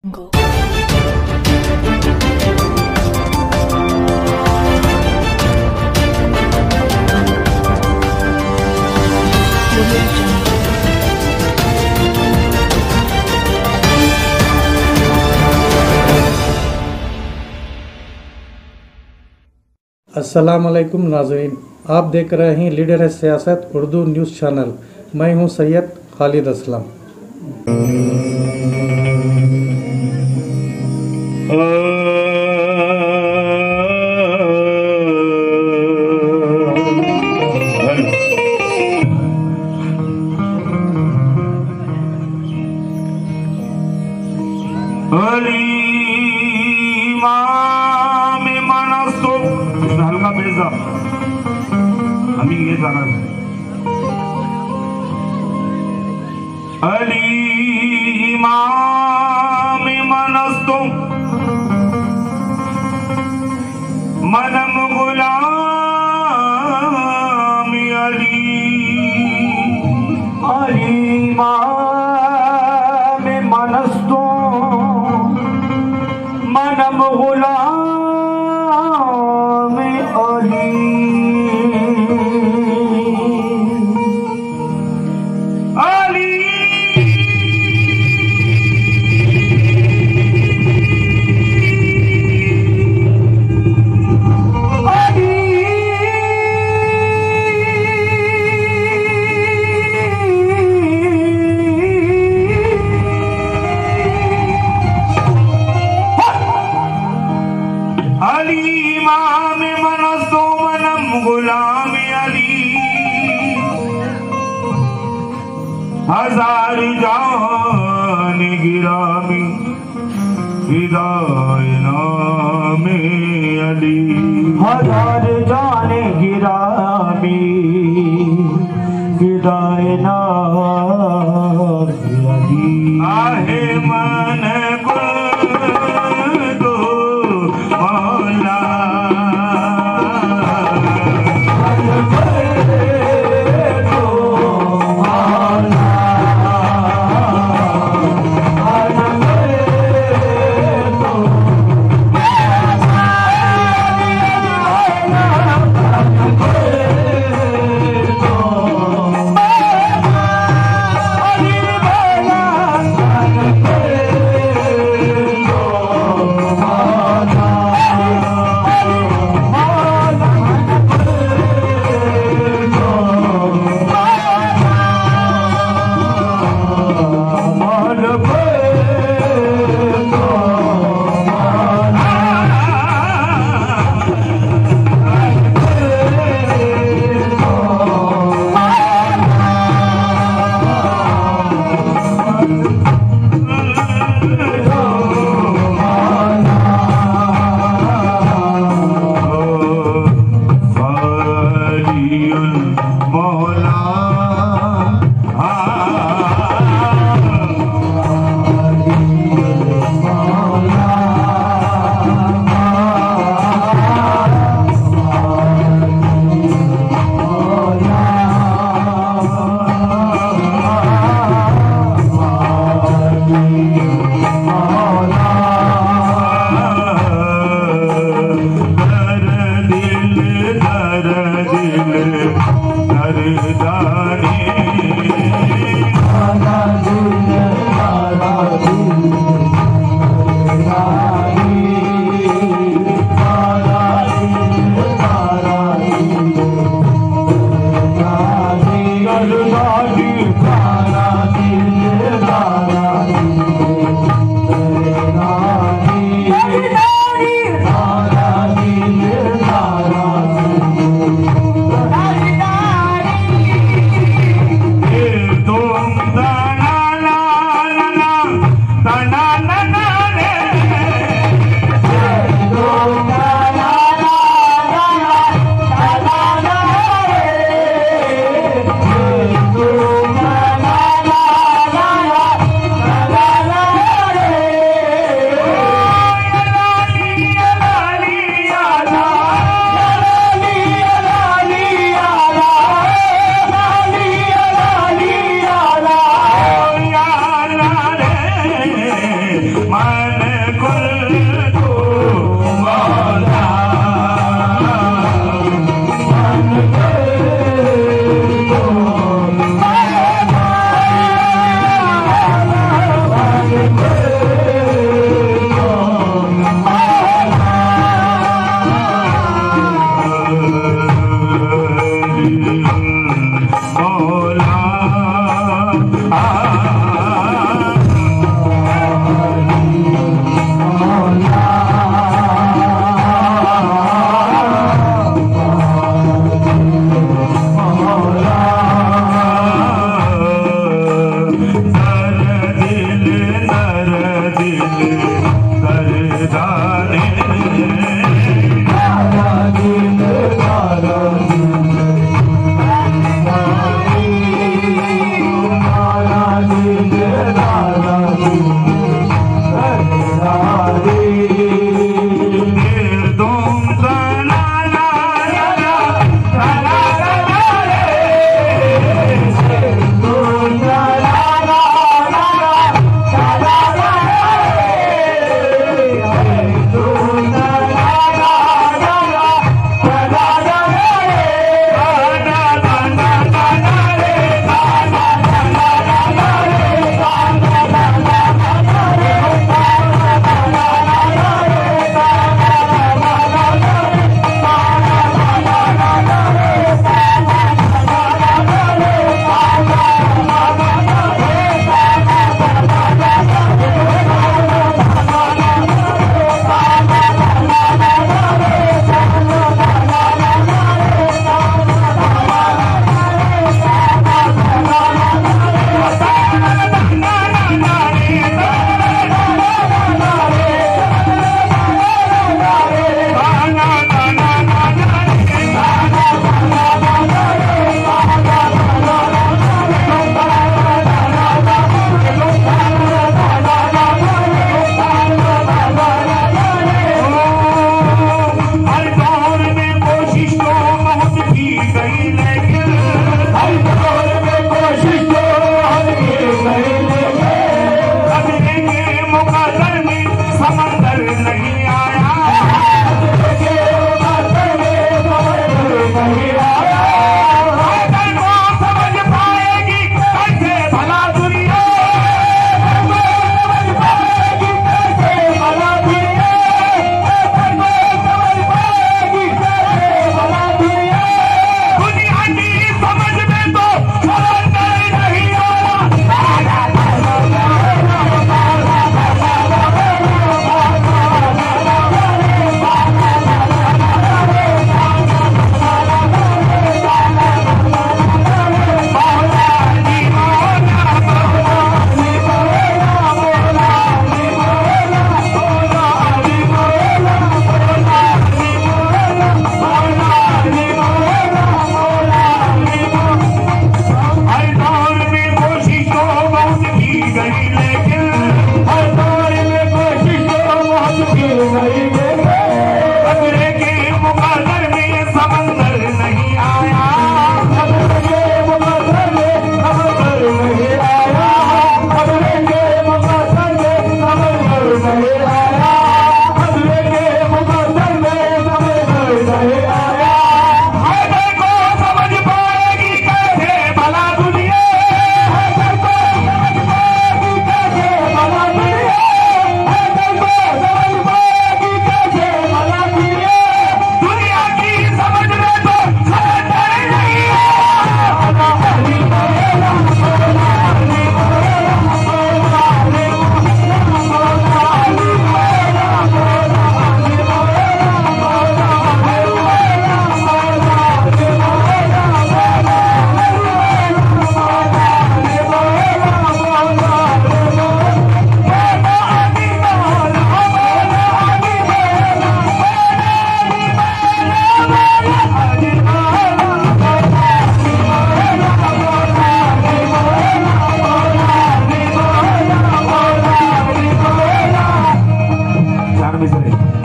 Jungle. अस्सलामुअलैकुम नाज़रीन, आप देख रहे हैं लीडर है सियासत उर्दू न्यूज़ चैनल। मैं हूं सैयद खालिद असलम। हल्का बेजा आम्ही हे जाणार अली इमाम मनस्तो मनम गुलाम अली अली इमाम मनस्तो मनम गुलाम हजार जान गिरामी हिदाय नामे अली हजार जान गिरामी हिदाय नामे अली आहे मन दो मौला मन कुल तू मौला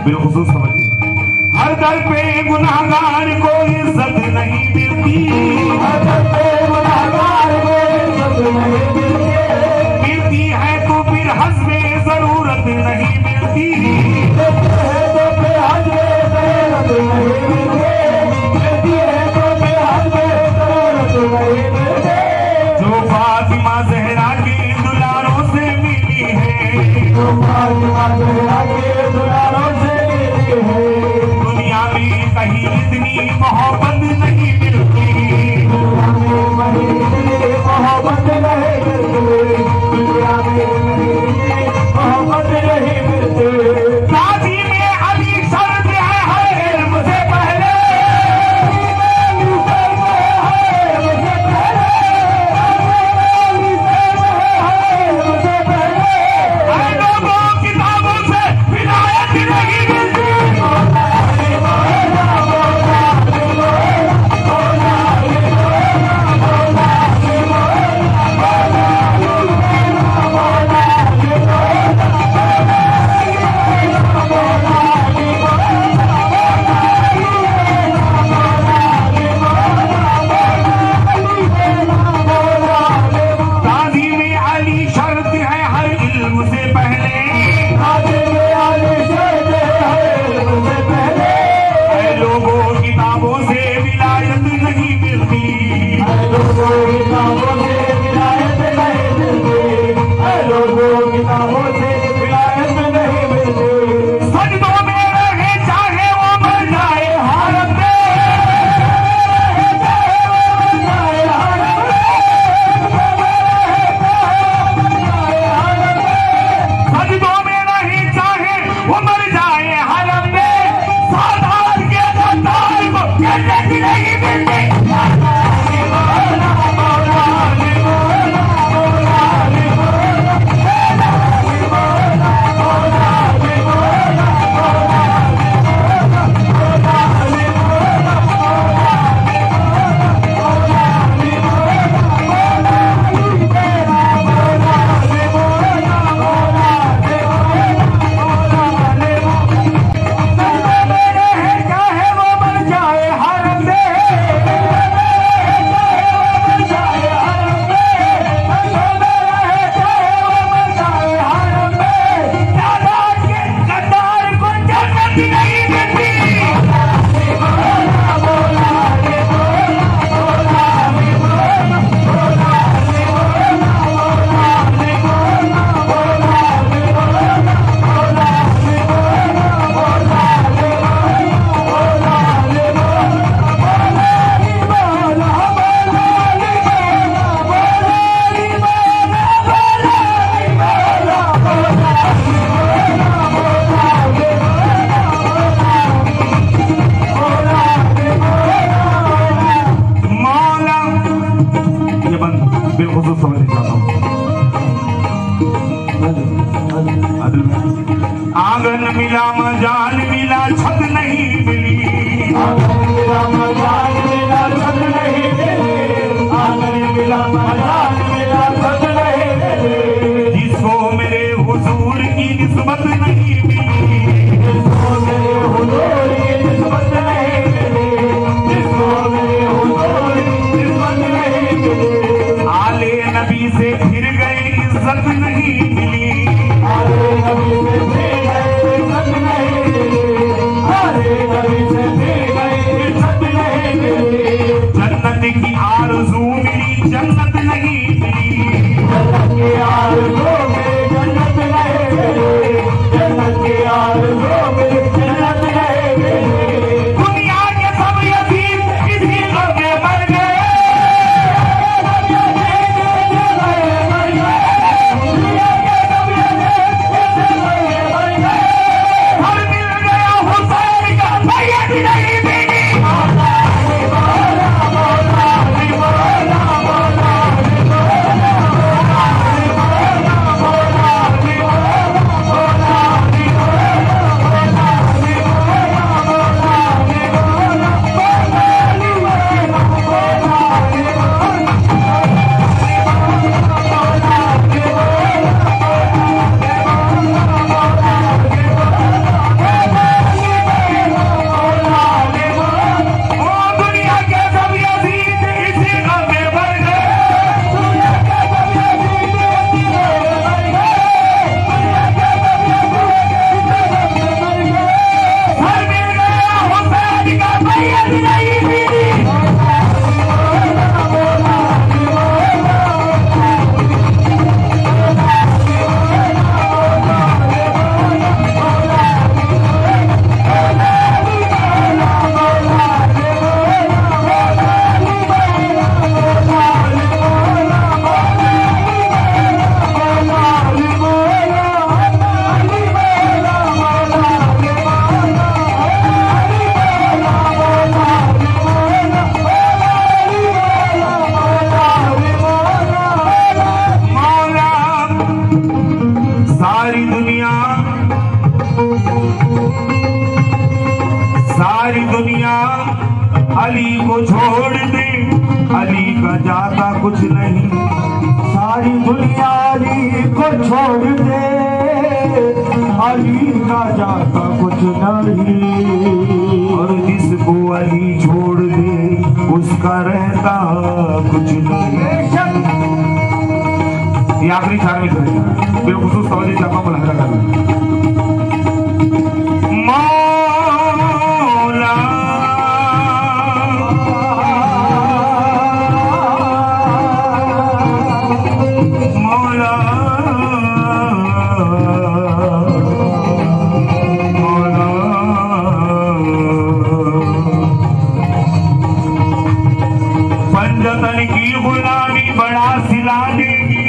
बिलखुसूस समझिए, हर दर पे गुनाहगार को इज्जत नहीं मिलती, हर दर पे गुनाहगार को इज्जत नहीं मिलती, मिलती है तो फिर हस्बे जरूरत नहीं दुनिया में कहीं इतनी मोहब्बत नहीं मिलती, मोहब्बत नहीं मिलती, दुनिया में मोहब्बत नहीं मिलती। शादी में अली शर्त है हर इल्म से पहले, हर लोगों किताबों से विलायत नहीं मिलती। शादी में अली शर्त है हर इल्म से पहले, हर लोगों किताबों से विलायत नहीं मिलती। सजदों में रहे चाहे वो मर जाए हालत में, सजदों में रहे चाहे वो मर जाए हालत में, साधारण के गद्दार को जन्नत नहीं मिलती। चाहे वो मर जाए हालत में, साधारण के गद्दार को जन्नत नहीं मिलती। मौला ये बंद बिलखुसूस समझना चाहता हूँ। अदल में आंगन मिला मजाल मिला छत नहीं मिली, जिसको मेरे हुजूर की निस्बत नहीं मिली, आले नबी से फिर गए इज्जत नहीं मिली, जन्नत की आरज़ू मिली जन्नत नहीं मिली, जन्नत अली को छोड़ दे, अली का जाता कुछ नहीं। सारी दुनिया अली को छोड़ दे, अली का जाता कुछ नहीं। और जिसको अली छोड़ दे उसका रहता कुछ नहीं। ये आखिरी चार में रहेगा, बिलखुसूस तवज्जो जमा मुलाहिजा करना। मौला मौला मौला पंजतन की गुलामी बड़ा सिला देगी,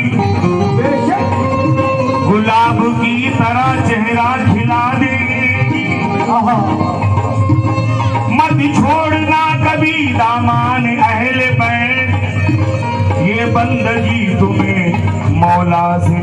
गुलाब की तरह चेहरा खिला देगी। मत छोड़ना कभी दामान अहले बैत, ये बंदगी तुम्हें मौला से